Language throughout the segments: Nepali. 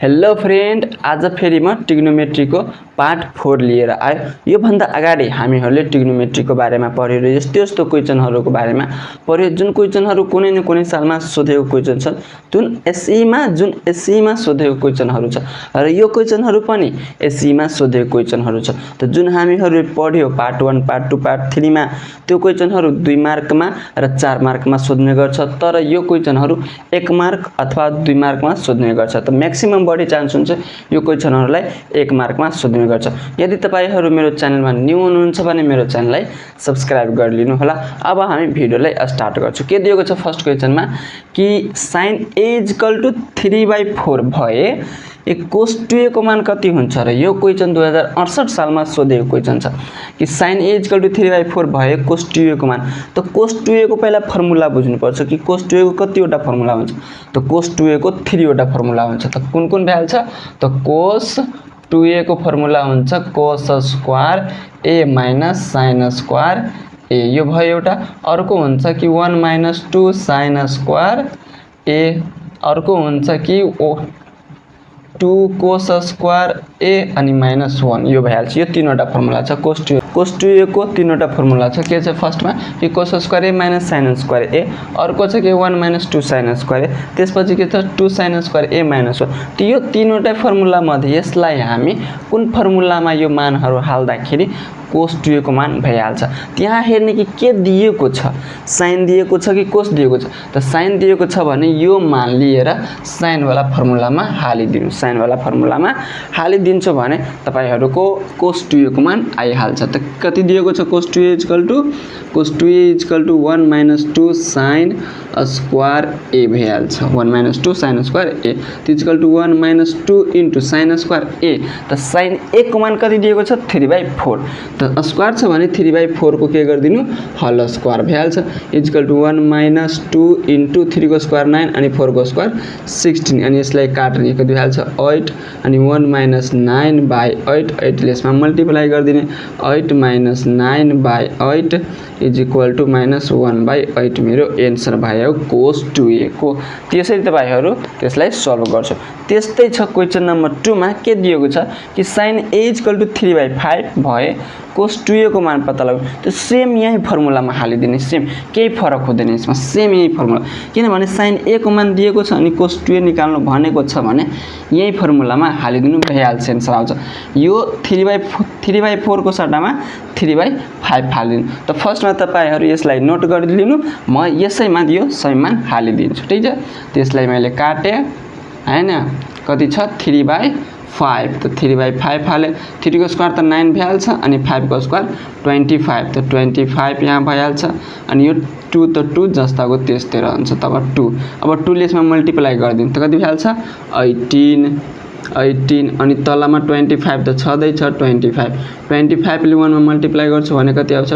हेलो फ्रेन्ड, आज फेरि म ट्रिग्नोमेट्रीको पार्ट 4 लिएर आयो। यो भन्दा अगाडि हामीहरूले ट्रिग्नोमेट्रीको बारेमा पढ्यो, यस्तो क्वेशनहरूको बारेमा पढ्यो जुन क्वेशनहरू कुनै न कुनै सालमा सोधेको क्वेशन छन्, जुन एसईमा सोधेको क्वेशनहरू छ र यो क्वेशनहरू पनि एसईमा सोधेको क्वेशनहरू छ। त जुन हामीहरूले पढ्यो पार्ट 1, पार्ट 2, पार्ट 3 मा त्यो क्वेशनहरू 2 मार्कमा र 4 मार्कमा सोध्ने गर्छ, तर यो क्वेशनहरू 1 मार्क अथवा 2 मार्कमा सोध्ने गर्छ। त म्याक्सिमम बढी चान्स हुन्छ यो क्वेशनहरूलाई 1 मार्कमा सोध्ने गर्छ। यदि तपाईहरु मेरो च्यानलमा न्यू हुनुहुन्छ भने मेरो च्यानललाई सब्स्क्राइब गरिदिनु होला। अब हामी भिडियोलाई स्टार्ट गर्छौं। के दिएको छ फर्स्ट क्वेशनमा कि sin a = 3/4 भए cos 2a को मान कति हुन्छ र यो क्वेशन 2068 सालमा सोधेको क्वेशन छ कि sin a = 3/4 भए cos 2a को मान। त cos 2a को पहिला फर्मुला बुझ्नु पर्छ कि cos 2a को कतिवटा फर्मुला हुन्छ। त cos 2a को 3 वटा फर्मुला हुन्छ। त कुन भ्याल्छ त cos 2a को फर्मुला हुन्छ cos square a - sin square a, यो भयो एउटा। अर्को हुन्छ कि 1 - 2 sin स्क्वायर a, अर्को हुन्छ कि 2 cos स्क्वायर a अनि -1, यो भइहाल्छ। यो तीनवटा फर्मुला छ cos 2a को तीनवटा फर्मुला छ। के छ फर्स्टमा कि cos square a - sin square a, अर्को छ कि 1 - 2 sin स्क्वायर a, त्यसपछि के छ 2 sin स्क्वायर a - 1। त यो तीनवटा फर्मुला मध्ये यसलाई हामी कुन फर्मुलामा यो मानहरू हाल्दाखेरि cos 2a को मान भइहाल्छ। त्यहाँ हेर्ने कि के दिएको छ, sin दिएको छ कि cos दिएको छ। त sin दिएको छ भने यो मान लिएर sin वाला फर्मुलामा हालिदिनु। sin वाला फर्मुलामा हालिदिन्छु भने तपाईहरुको cos 2a को मान आइहाल्छ। त कति दिएको छ cos 2a = 1 - 2 sin square a भइहाल्छ। 1 - 2 sin square a = 1 - 2 * sin square a। त sin a को मान कति दिएको छ 3/4। त स्क्वायर छ भने 3/4 को के गर्दिनु होल स्क्वायर भइहाल्छ = 1 - 2 * 3 को स्क्वायर 9 अनि 4 को स्क्वायर 16 अनि यसलाई काट्ने कति भइहाल्छ 8 अनि 1 - 9/8, 8 ले यसमा मल्टिप्लाई गर्दिने 8 - 9/8 = -1/8। मेरो आन्सर भयो cos 2a को। त्यसरी तपाईहरु त्यसलाई सल्भ गर्छौ। त्यस्तै छ क्वेशन नम्बर 2 मा के दिएको छ कि sin a = 3/5 भए cos 2a को मान पत्ता लगाऊ। त सेम यही फर्मुलामा हालिदिने, सेम केही फरक हुँदैन यसमा, सेम यही फर्मुला। किनभने sin a को मान दिएको छ अनि cos 2a निकाल्नु भनेको छ भने यही फर्मुलामा हालिदिनु भइहाल्छ, आन्सर आउँछ। यो 3/4 को सट्टामा 3/5 हालिदिनु। त फर्स्टमा तपाईहरु यसलाई नोट गरिदिनु, म यसैमा यो सही मान हालिदिन्छु, ठीक छ। त्यसलाई मैले काटे हैन, कति छ 3/5। त 3/5 हाले, 3 को स्क्वायर त 9 भइहाल्छ अनि 5 को स्क्वायर 25। त 25 यहाँ भइहाल्छ अनि यो 2 त 2 जस्ताको त्यस्तै रहन्छ। तब 2, अब 2 ले यसमा मल्टिप्लाई गर्दिनु त कति भइहाल्छ 18 अनि तलमा 25 त छदै छ 25 ले 1 मा मल्टिप्लाई गर्छु भने कति आउँछ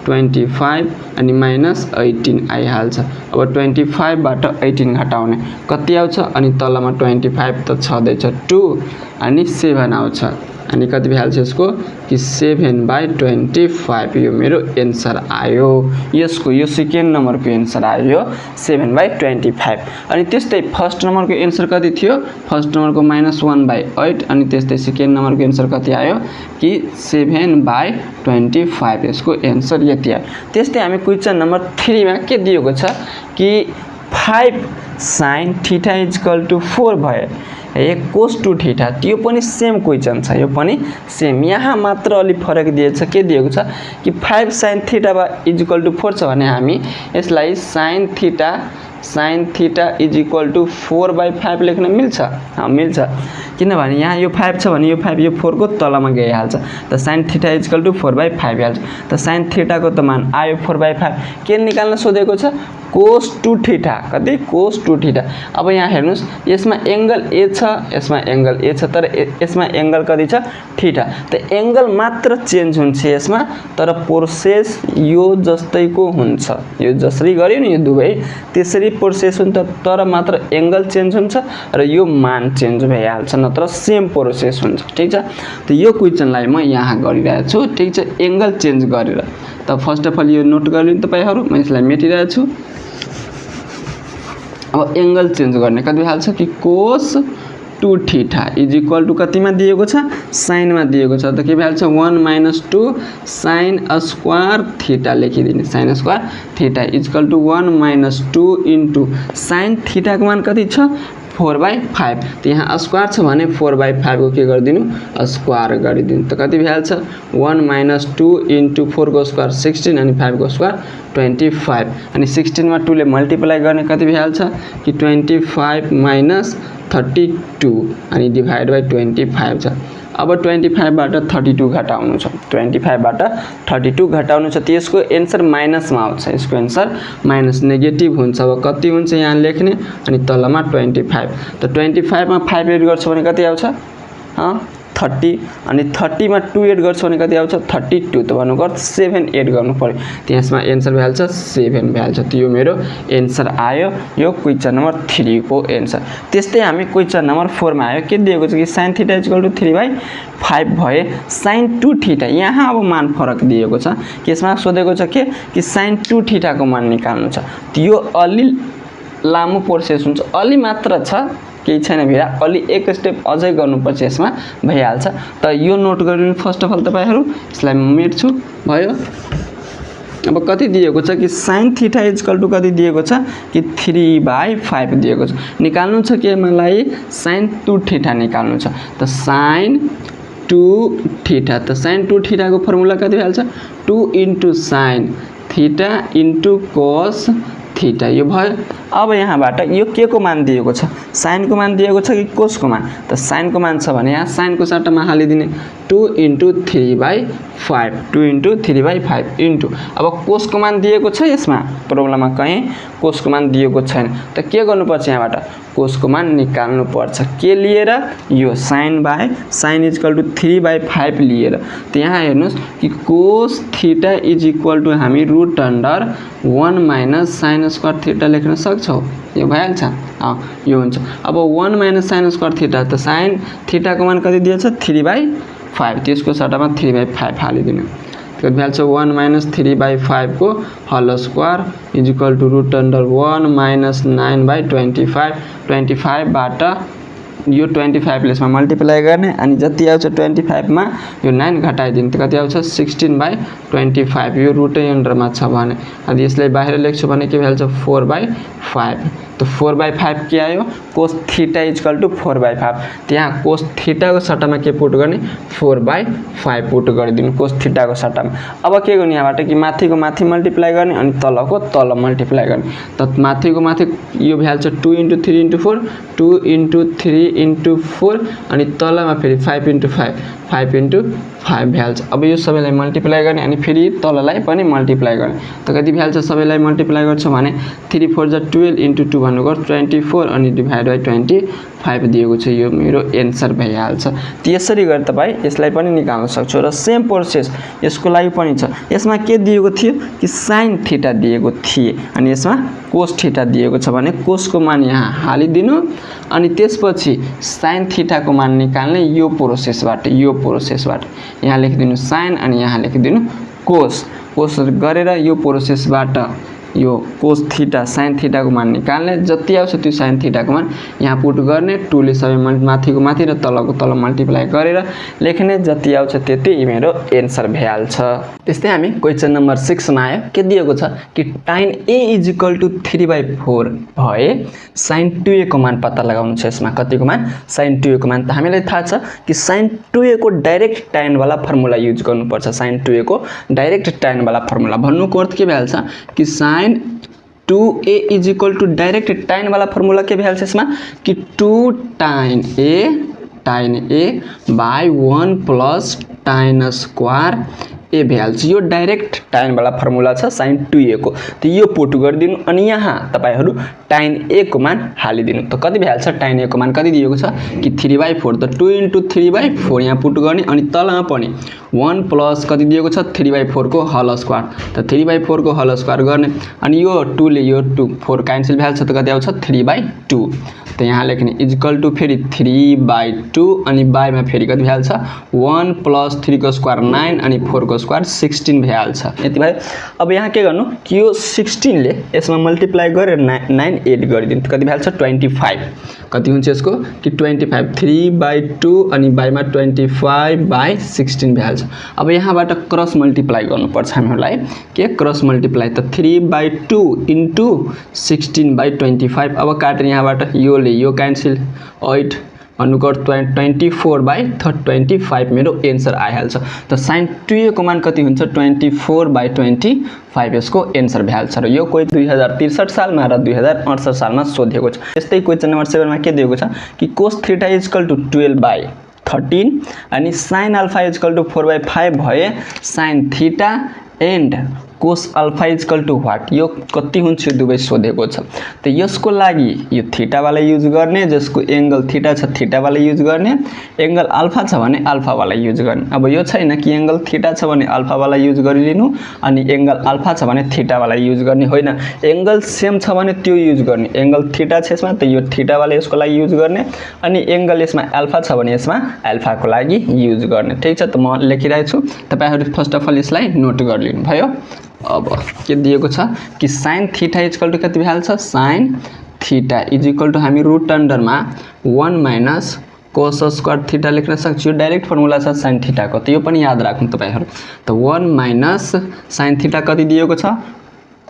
25 अनि -18 आइहाल्छ। अब 25 बाट 18 घटाउने कति आउँछ अनि तलमा 25 त छदै छ 2 अनि 7 आउँछ अनि कति भइहाल्छ यसको कि 7/25। यो मेरो आन्सर आयो। यसको यो सेकेन्ड नम्बरको आन्सर आयो 7/25। अनि त्यस्तै फर्स्ट नम्बरको आन्सर कति थियो, फर्स्ट नम्बरको -1/8 अनि त्यस्तै सेकेन्ड नम्बरको आन्सर कति आयो कि 7/25। यसको आन्सर यति आयो। त्यस्तै हामी क्वेशन नम्बर 3 मा के दिएको छ कि 5 sin θ = 4 भए cos 2 θ। त्यो पनि सेम क्वेशन छ, यो पनि सेम। यहाँ मात्र अलि फरक दिएछ। के दिएको छ कि 5 sin θ = 4 छ भने हामी यसलाई sin θ = 4/5 लेख्न मिल्छ। मिल्छ, किनभने यहाँ यो 5 छ भने यो 5 यो 4 को तलमा गइहाल्छ। त sin θ = 4/5 भइहाल्छ। त sin θ को त मान आयो 4/5। के निकाल्न सोधेको छ cos 2 θ। कति cos 2 θ। अब यहाँ हेर्नुस्, यसमा एंगल a छ, यसमा एंगल a छ, तर यसमा एंगल कति छ θ। त एंगल मात्र चेन्ज हुन्छ यसमा, तर प्रोसेस यो जस्तैको हुन्छ। यो जसरी गर्यो नि यो दुवै त्यसरी प्रोसेस हुन्छ, तर मात्र एंगल चेन्ज हुन्छ र यो मान चेन्ज भइहाल्छ, नत्र सेम प्रोसेस हुन्छ, ठीक छ। त यो क्वेशनलाई म यहाँ गरिरहेको छु, ठीक छ, एंगल चेन्ज गरेर। त फर्स्ट अफ अल यो नोट गरिदिनु तपाईहरु, म यसलाई मेटिरहेको छु। अब एंगल चेन्ज गर्ने कति भइहाल्छ कि cos 2 theta is equal to कतिमा दिएको छ साइनमा दिएको छ त के भइहाल्छ 1 - 2 sin स्क्वायर थीटा लेखिदिने sin square theta is equal to 1 - 2 into sin theta को मान कति छ 4/5 त यहाँ स्क्वायर छ भने 4/5 को के गरिदिनु स्क्वायर गरिदिनु त कति भइहाल्छ 1 - 2 इन्टु 4 को स्क्वायर 16 अनि 5 को स्क्वायर 25 अनि 16 मा 2 ले मल्टिप्लाई गर्ने कति भइहाल्छ कि 25 - 32 अनि डिभाइड बाइ 25 छ अब 25 बाट 32 घटाउनु छ 25 बाट 32 घटाउनु छ त्यसको आन्सर माइनस मा आउँछ यसको आन्सर माइनस नेगेटिभ हुन्छ अब कति हुन्छ यहाँ लेख्ने अनि तलमा 25 त 25 मा 5 एड गर्छ भने कति आउँछ 30 अनि 30 मा 2 एड गर्छ भने कति आउँछ 32 त भन्नुको अर्थ 7 एड गर्नु पर्यो त्यसमा आन्सर भइहाल्छ 7 भइहाल्छ त यो मेरो आन्सर आयो यो क्वेशन नम्बर 3 को आन्सर त्यस्तै हामी क्वेशन नम्बर 4 मा आयो के दिएको छ कि sin थीटा = 3/5 भए sin 2 थीटा यहाँ अब मान फरक दिएको छ केसमा सोधेको छ के कि sin 2 थीटा को मान निकाल्नु छ त्यो अलि लामो प्रोसेस हुन्छ अलि मात्र छ केही छैन भिरा अलि एक स्टेप अझै गर्नुपर्छ यसमा भइहाल्छ त यो नोट गरिदिनु फर्स्ट अफ अल तपाईहरु यसलाई म मेट्छु भयो अब कति दिएको छ कि sin थीटा = कति दिएको छ कि 3/5 दिएको छ निकाल्नु छ के मलाई sin 2 थीटा निकाल्नु छ त sin 2 थीटा त sin 2 थीटा को फर्मुला कति भइहाल्छ 2 * sin थीटा * cos थीटा यो भयो अब यहाँबाट यो के को मान दिएको छ sin को मान दिएको छ कि cos को मान त sin को मान छ भने यहाँ sin को सट्टामा हालिदिने 2 * 3/5 2 * 3/5 इन्टु अब cos को मान दिएको छ यसमा प्रब्लममा कहीं cos को मान दिएको छैन त के गर्नुपर्छ यहाँबाट cos को मान निकाल्नु पर्छ के लिएर यो sin = 3/5 लिएर त यहाँ हेर्नुस् कि cos थीटा = हामी √1 - sin स्क्वायर थीटा लेख्न सक्छौ यो भइहाल्छ यो हुन्छ अब 1 - sin स्क्वायर थीटा त sin थीटा को मान कति दिएको छ 3/5 त्यसको सट्टामा 3/5 हालिदिनु त्यो भइहाल्छ 1 - 3/5 को होल स्क्वायर = √1 - 9/25 25 बाट यो 25 ले यसमा मल्टिप्लाई गर्ने अनि जति आउँछ 25 मा यो 9 घटाइदिनु त कति आउँछ 16/25 यो रुटै अन्डरमा छ भने अनि यसलाई बाहिर लेख्छु भने के भइहाल्छ 4/5 त 4/5 के आयो cos थीटा = 4/5 त्यहाँ cos थीटा को सट्टामा के पुट गर्ने 4/5 पुट गरिदिनु cos थीटा को सट्टामा अब के गर्ने यहाँबाट कि माथिको माथि मल्टिप्लाई गर्ने अनि तलको तल मल्टिप्लाई गर्ने त माथिको माथि यो भइहाल्छ 2 * 3 * 4 2 * 3 * 4 अनि तलमा फेरि 5 * 5 * 5 भइहाल्छ अब यो सबैलाई मल्टिप्लाई गर्ने अनि फेरि तललाई पनि मल्टिप्लाई गर्ने त कति भइहाल्छ सबैलाई मल्टिप्लाई गर्छ भने 3 4 = 12 * 2 भन्नुको 24 अनि डिभाइड बाइ 25 दिएको छ यो मेरो आन्सर भइहाल्छ त्यसरी गरे तपाई यसलाई पनि निकाल्न सक्छौ र सेम प्रोसेस यसको लागि पनि छ यसमा के दिएको थियो कि sin थीटा दिएको थिए अनि यसमा cos थीटा दिएको छ भने cos को मान यहाँ हालिदिनु अनि त्यसपछि sin थीटा को मान निकाल्ने यो प्रोसेसबाट यहाँ लेखिदिनु sin अनि यहाँ लेखिदिनु cos गरेर यो प्रोसेसबाट यो cos थीटा sin थीटा को मान निकाल्ने जति आउँछ त्यो sin थीटा को मान यहाँ पुट गर्ने 2 ले सबै माथिको माथि र तलको तल मल्टिप्लाई गरेर लेख्ने जति आउँछ त्यति मेरो आन्सर भइहाल्छ त्यस्तै हामी क्वेशन नम्बर 6 मा आयो के दिएको छ कि tan a = 3/4 भए sin 2a को मान पत्ता लगाउनु छ यसमा कतिको मान sin 2a को मान त हामीलाई थाहा छ कि sin 2a को डाइरेक्ट tan वाला फर्मुला युज गर्नु पर्छ sin 2a को डाइरेक्ट tan वाला फर्मुला भन्नुको अर्थ के भइहाल्छ कि sin 2a = डाइरेक्ट tan वाला फर्मुला के भइहाल्छ यसमा कि 2 tan a by 1 plus tan square ए भइहाल्छ यो डाइरेक्ट tan वाला फर्मुला छ sin 2a को त यो पुट गरिदिनु अनि यहाँ तपाईहरु tan a को मान हालिदिनु त कति भइहाल्छ tan a को मान कति दिएको छ कि 3/4 त 2 * 3/4 यहाँ पुट गर्ने अनि तलमा पनि 1 प्लस कति दिएको छ 3/4 को होल स्क्वायर त 3/4 को होल स्क्वायर गर्ने अनि यो 2 ले यो 2 4 क्यान्सल भइहाल्छ त कति आउँछ 3/2 त यहाँ लेख्ने = फेरि 3/2 अनि बाइ मा फेरि कति भइहाल्छ 1 + 3 को स्क्वायर 9 अनि 4 को को स्क्वायर 16 भइहाल्छ यति भयो। अब यहाँ के गर्नु कि यो 16 ले यसमा मल्टिप्लाई गरेर 9 एड गरिदिनु कति भइहाल्छ 25 कति हुन्छ यसको कि 25 3/2 अनि बाइमा 25/16 भइहाल्छ। अब यहाँबाट क्रस मल्टिप्लाई गर्नुपर्छ हामीलाई के क्रस मल्टिप्लाई त 3/2 इन्टु 16/25 अब काटेर यहाँबाट योले यो क्यान्सल 8 अनुकर 24/25 मेरो एन्सर आइहाल्छ। त sin 2a को मान कति हुन्छ 24/25 यसको एन्सर भइहाल्छ र यो कोही 2063 सालमा र 2068 सालमा सोधेको छ। त्यस्तै क्वेशन नम्बर 7 मा के दिएको छ कि cos θ = 12/13 अनि sin α = 4/5 भए sin θ and cos alpha = what यो कति हुन्छ दुबै सोधेको छ। त यसको लागि यो थीटा वाला युज गर्ने जसको एंगल थीटा छ थीटा वाला युज गर्ने एंगल अल्फा छ भने अल्फा वाला युज गर्ने। अब यो छैन कि एंगल थीटा छ भने अल्फा वाला युज गरिदिनु अनि एंगल अल्फा छ भने थीटा वाला युज गर्ने होइन एंगल सेम छ भने त्यो युज गर्ने एंगल थीटा छ यसमा त यो थीटा वाला यसको लागि युज गर्ने अनि एंगल यसमा अल्फा छ भने यसमा अल्फा को लागि युज गर्ने। ठीक छ त म लेखिरहेको छु तपाईहरु फर्स्ट अफ अल यसलाई नोट गरिदिनु भयो। अब के दिएको छ कि sin θ = कति भइहाल्छ sin θ = हामी रुट अन्डरमा 1 - cos स्क्वायर थीटा लेख्न सक्छु। डाइरेक्ट फर्मुला छ sin θ को त यो पनि याद राख्नु तपाईहरु। त 1 - sin θ कति दिएको छ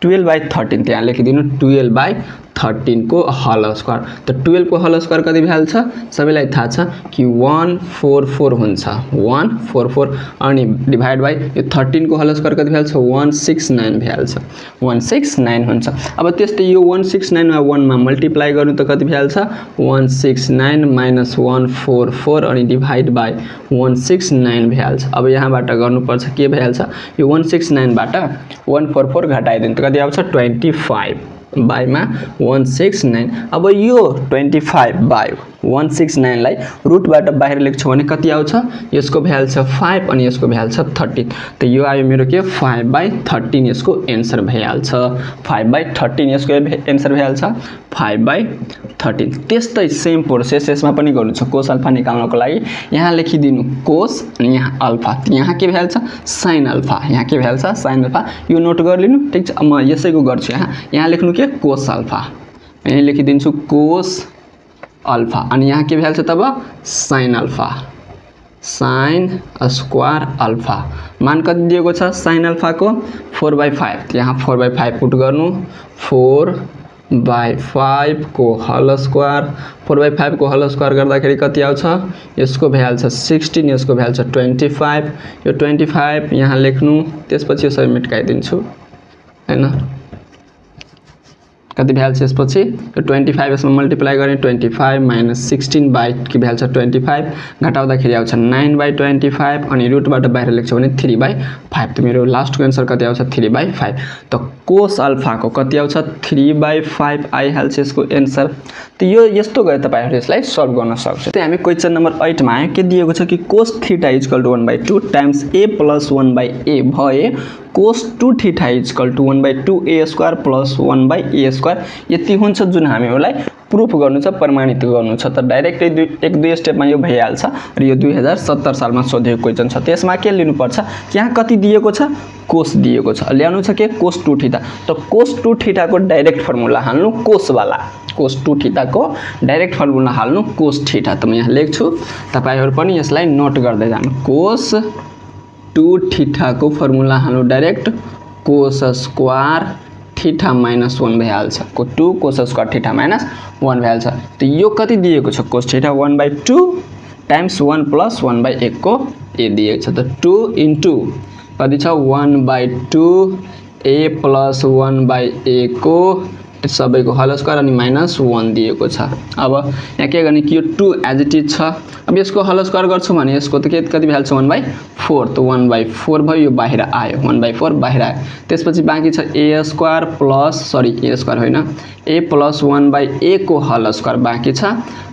12/13 त्यहाँ लेखिदिनु 12/13 को होल स्क्वायर। त 12 को होल स्क्वायर कति भइहाल्छ सबैलाई थाहा छ कि 144 हुन्छ 144 अनि डिभाइड बाइ यो 13 को होल स्क्वायर कति भइहाल्छ 169 भइहाल्छ 169 हुन्छ। अब त्यस्तै यो 169 मा 1 मा मल्टिप्लाई गर्नु त कति भइहाल्छ 169 - 144 अनि डिभाइड बाइ 169 भइहाल्छ। अब यहाँबाट गर्नुपर्छ के भइहाल्छ यो 169 बाट 144 घटाइदिनु त कति आउँछ 25 बाइमा 169। अब यो 25/169 लाई रुटबाट बाहिर लेख्छु भने कति आउँछ यसको भइहाल्छ 5 अनि यसको भइहाल्छ 13 त यो आयो मेरो के 5/13 यसको एन्सर भइहाल्छ 5/13 यसको एन्सर भइहाल्छ 5/13। त्यस्तै सेम प्रोसेस यसमा पनि गर्नु छ cos अल्फा निकाल्नको लागि यहाँ लेखिदिनु cos अनि यहाँ अल्फा यहाँ के भइहाल्छ sin अल्फा यहाँ के भइहाल्छ sin अल्फा यो नोट गरिलिनु। ठीक छ म यसैको गर्छु यहाँ लेख्नु के cos अल्फा यहाँ लेखिदिन्छु cos अल्फा अनि यहाँ के भइहाल्छ तब sin alpha sin square alpha मान कति दिएको छ sin अल्फा को 4/5 यहाँ 4/5 पुट गर्नु 4/5 को होल स्क्वायर 4/5 को होल स्क्वायर गर्दाखेरि कति आउँछ यसको भइहाल्छ 16 यसको भइहाल्छ 25 यो 25 यहाँ लेख्नु त्यसपछि यो सबै मेटाइदिन्छु हैन कति भइहाल्छ यसपछि यो 25 यसमा मल्टिप्लाई गर्ने 25 - 16 बाइ के भइहाल्छ 25 घटाउँदाखेरि आउँछ 9/25 अनि रुटबाट बाहिर लेख्छु भने 3/5 त मेरो लास्टको आन्सर कति आउँछ 3/5 त cos अल्फा को कति आउँछ 3/5 आइहाल्छ यसको एन्सर। त यो यस्तो गरे तपाईहरु यसलाई सल्भ गर्न सक्छ। त हामी क्वेशन नम्बर 8 मा आयो के दिएको छ कि cos θ = 1/2 टाइम्स a + 1/a भए cos 2θ = 1/2a² + 1/a² यति हुन्छ जुन हामीलाई प्रुफ गर्नु छ प्रमाणित गर्नु छ। त डाइरेक्ट एक दुई स्टेपमा यो भइहाल्छ र यो 2070 सालमा सोधेको क्वेशन छ। त्यसमा के लिनु पर्छ यहाँ कति दिएको छ cos दिएको छ ल्याउनु छ के cos 2θ त cos 2θ को डाइरेक्ट फर्मुला हाल्नु cos वाला cos 2θ को डाइरेक्ट फर्मुला हाल्नु cos θ त म यहाँ लेख्छु तपाईहरु पनि यसलाई नोट गर्दै जानु cos 2θ को फर्मुला हाल्नु डाइरेक्ट cos स्क्वायर θ - 1 भइहाल्छ को 2 cos स्क्वायर θ - 1 भइहाल्छ। त यो कति दिएको छ cos θ 1/2 टाइम्स 1 + 1/a को a दिएको छ त 2 इन्टु कति छ 1/2 a + 1/a को सबैको होल स्क्वायर अनि -1 दिएको छ। अब यहाँ के गर्ने कि यो 2 एज इट इज छ अब यसको होल स्क्वायर गर्छु भने यसको त कति भइहाल्छ 1/4 त 1/4 भयो यो बाहिर आयो 1/4 बाहिर आयो। त्यसपछि बाँकी छ a² प्लस सरी a² होइन a + 1/a को होल स्क्वायर बाँकी छ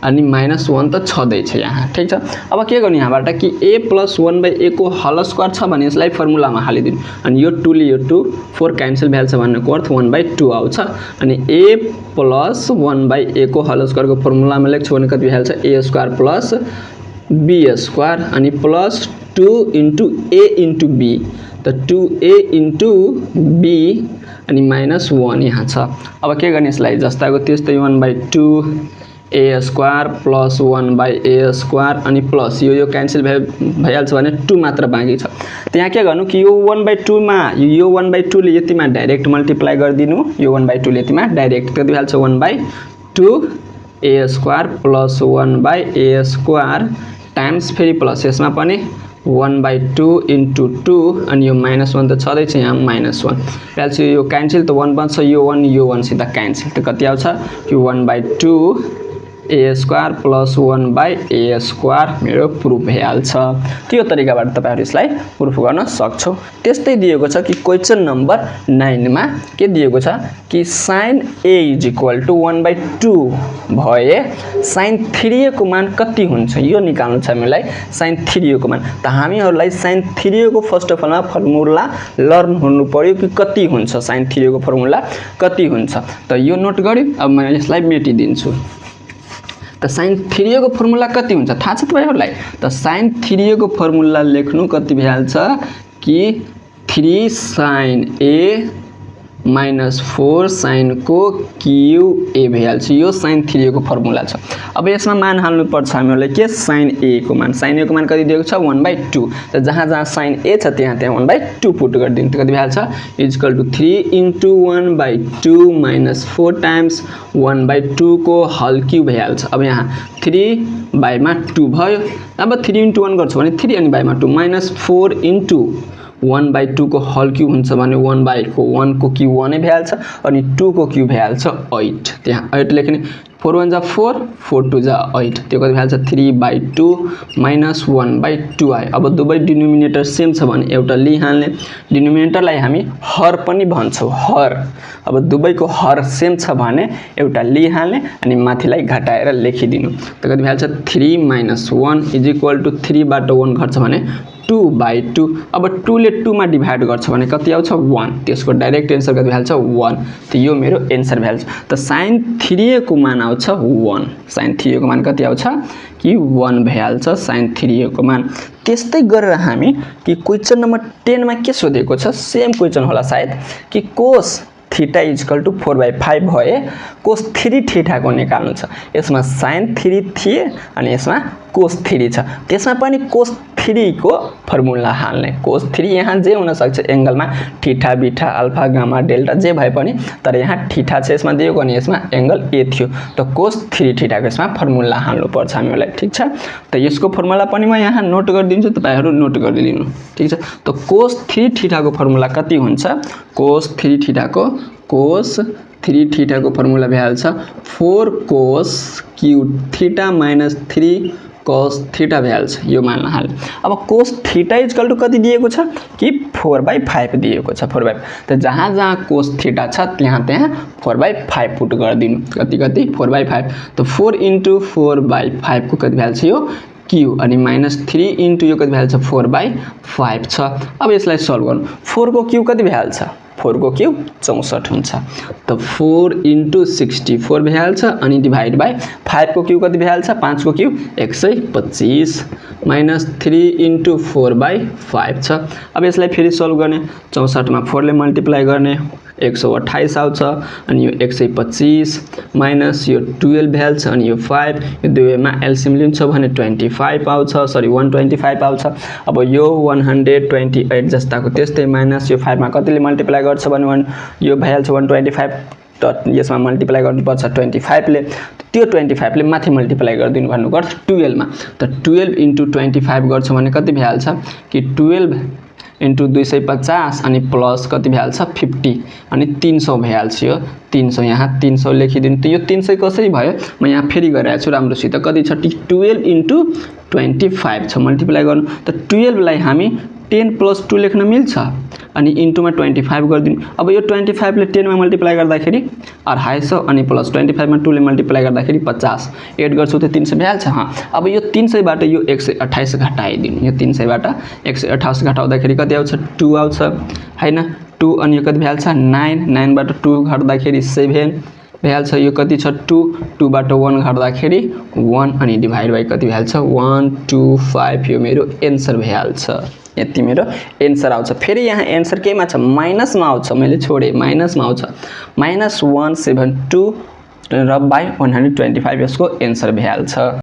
अनि -1 त छदै छ यहाँ। ठीक छ अब के गर्ने यहाँबाट कि a + 1/a को होल स्क्वायर छ भने यसलाई फर्मुलामा हालिदिनु अनि यो 2 ले यो 2 4 क्यान्सल भइहाल्छ भन्नुको अर्थ 1/2 आउँछ अनि a + 1/a को होल स्क्वायर को फर्मुलामा लेख्छु भने कति भइहाल्छ a² + b² अनि plus 2 into a into b त 2a into b अनि -1 यहाँ छ। अब के गर्ने यसलाई जस्ताको त्यस्तै 1/2 a square plus 1/a square अनि प्लस यो क्यान्सल भइहाल्छ भने 2 मात्र बाँकी छ। त यहाँ के गर्नु कि यो 1/2 मा यो 1/2 ले यतिमा डाइरेक्ट मल्टिप्लाई गरिदिनु, यो 1/2 ले यतिमा डाइरेक्ट कति भइहाल्छ 1/2 a square plus 1/a square times फेरि प्लस यसमा पनि 1/2 into 2 अनि यो -1 त छँदैछ यहाँ -1 भ्याल्छ यो क्यान्सल त 1 बन्छ, यो 1 सिधा क्यान्सल त कति आउँछ यो 1/2 a square plus 1/a square मेरो प्रुफ भइहाल्छ। त्यो तरिकाबाट तपाईहरु यसलाई प्रुफ गर्न सक्छौ। त्यस्तै दिएको छ कि क्वेशन नम्बर 9 मा के दिएको छ कि sin a = 1/2 भए sin 3a को मान कति हुन्छ यो निकाल्नु छ हामीलाई। sin 3a को मान त हामीहरुलाई sin 3a को फर्स्ट अफ अलमा फर्मुला लर्न हुनु पर्यो कि कति हुन्छ sin 3a को फर्मुला कति हुन्छ त यो नोट गर्यो। अब म यसलाई मेटिदिन्छु। त sin 3a को फर्मुला कति हुन्छ थाहा छ तपाईहरुलाई। त sin 3a को फर्मुला लेख्नु कति भइहाल्छ कि 3 sin a minus 4 sin को QA भइहाल्छ। यो sin 3a को फर्मुला छ। अब यसमा मान हाल्नु पर्छ हामीहरुले के sin a को मान। sin a को मान कति दिएको छ 1/2 त जहाँ जहाँ sin a छ त्यहाँ त्यहाँ 1/2 पुट गरिदिनु त कति भइहाल्छ = 3 into 1/2 minus 4 times 1/2 को हल क्युब भइहाल्छ। अब यहाँ 3 बाइमा 2 भयो। अब 3 into 1 गर्छु भने 3 अनि बाइमा 2 -4 into 1/2 को हल क्युब हुन्छ भने 1/1 को क्युब 1 नै भइहाल्छ अनि 2 को क्युब भइहाल्छ 8। त्यहाँ 8 लेख्ने 4 1 जा 4 4 2 जा 8 त्यो कति भइहाल्छ 3/2 - 1/2 आयो। अब दुवै डिनोमिनेटर सेम छ भने एउटा लिइहाल्ने। डिनोमिनेटरलाई हामी हर पनि भन्छौं हर। अब दुवैको हर सेम छ भने एउटा लिइहाल्ने अनि माथिलाई घटाएर लेखिदिनु त कति भइहाल्छ 3 - 1 = 3 बाट 1 घट्छ भने 2/2। अब 2 ले 2 मा डिभाइड गर्छ भने कति आउँछ 1। त्यसको डाइरेक्ट आन्सर कति भइहाल्छ 1। त यो मेरो आन्सर भइहाल्छ। त sin 3a को मान आउँछ 1। sin 3a को मान कति आउँछ कि 1 भइहाल्छ sin 3a को मान। त्यस्तै गरेर हामी कि क्वेशन नम्बर 10 मा के सोधेको छ सेम क्वेशन होला सायद कि cos थीटा = 4/5 भए cos 3 थीटा को निकाल्नु छ। यसमा sin 3 थिए अनि यसमा cos 3 छ। त्यसमा पनि cos 3 को फर्मुला हाल्ने। cos 3 यहाँ जे हुन सक्छ एंगलमा theta beta alpha gamma delta जे भए पनि तर यहाँ थीटा छ यसमा दिएको अनि यसमा एंगल a थियो त cos 3 थीटा को यसमा फर्मुला हाल्नु पर्छ हामीलाई। ठीक छ त यसको फर्मुला पनि म यहाँ नोट गरिदिन्छु तपाईहरु नोट गरिदिनु। ठीक छ त cos 3 थीटा को फर्मुला कति हुन्छ cos 3 थीटा को फर्मुला भइहाल्छ 4 cos cube theta - 3 cos theta भइहाल्छ। यो मान हाल। अब cos थीटा = कति दिएको छ कि 4/5 दिएको छ 4/5 त जहाँ जहाँ cos थीटा छ त्यहाँ त्यहाँ 4/5 पुट गरिदिनु। कति 4/5 त 4 into 4/5 को कति भइहाल्छ यो क्यू अनि -3 into यो कति भइहाल्छ 4/5 छ। अब यसलाई सल्भ गर्नु 4 को क्यू कति भइहाल्छ 4 को क्यूब 64 हुन्छ त 4 into 64 भइहाल्छ अनि डिभाइड बाइ 5 को क्यूब कति भइहाल्छ 5 को क्यूब 125 -3 into 4/5 छ। अब यसलाई फेरि सल्भ गर्ने 64 मा 4 ले मल्टिप्लाई गर्ने 128 आउँछ अनि यो 125 माइनस यो 12 भइहाल्छ अनि यो 5 यो दुवैमा एलसीएम लिन्छ भने 25 आउँछ सरी 125 आउँछ। अब यो 128 जस्ताको त्यस्तै माइनस यो 5 मा कतिले मल्टिप्लाई गर्छ भने यो भइहाल्छ 125 त यसमा मल्टिप्लाई गर्नुपर्छ 25 ले त्यो 25 ले माथि मल्टिप्लाई गर्दिनु भन्नुपर्छ 12 मा त 12 into 25 गर्छ भने कति भइहाल्छ कि 12 into 250 अनि प्लस कति भइहाल्छ 50 अनि 300 भइहाल्छ। यो 300 यहाँ 300 लेखिदिनु। त यो 300 कसरी भयो म यहाँ फेरि गरिरहेको छु राम्रोसित कति छ 12 into 25 छ मल्टिप्लाई गर्नु त 12 लाई हामी 10 + 2 लेख्न मिल्छ अनि इन्टु मा 25 गर्दिनु। अब यो 25 ले 10 मा मल्टिप्लाई गर्दाखेरि 250 अनि प्लस 25 मा 2 ले मल्टिप्लाई गर्दाखेरि 50 एड गर्छु त 300 भइहाल्छ। अब यो 300 बाट यो 128 घटाइदिनु। यो 300 बाट 128 घटाउँदाखेरि कति आउँछ 2 आउँछ हैन 2 अनि यो कति भइहाल्छ 9 9 बाट 2 घट्दाखेरि 7 भइहाल्छ। यो कति छ 2 बाट 1 घट्दाखेरि 1 अनि डिभाइड बाइ कति भइहाल्छ 125 यो मेरो एन्सर भइहाल्छ। यति मेरो एन्सर आउँछ। फेरि यहाँ एन्सर केमा छ माइनसमा आउँछ, मैले छोडे माइनसमा आउँछ -172 र बाइ 125 यसको एन्सर भइहाल्छ।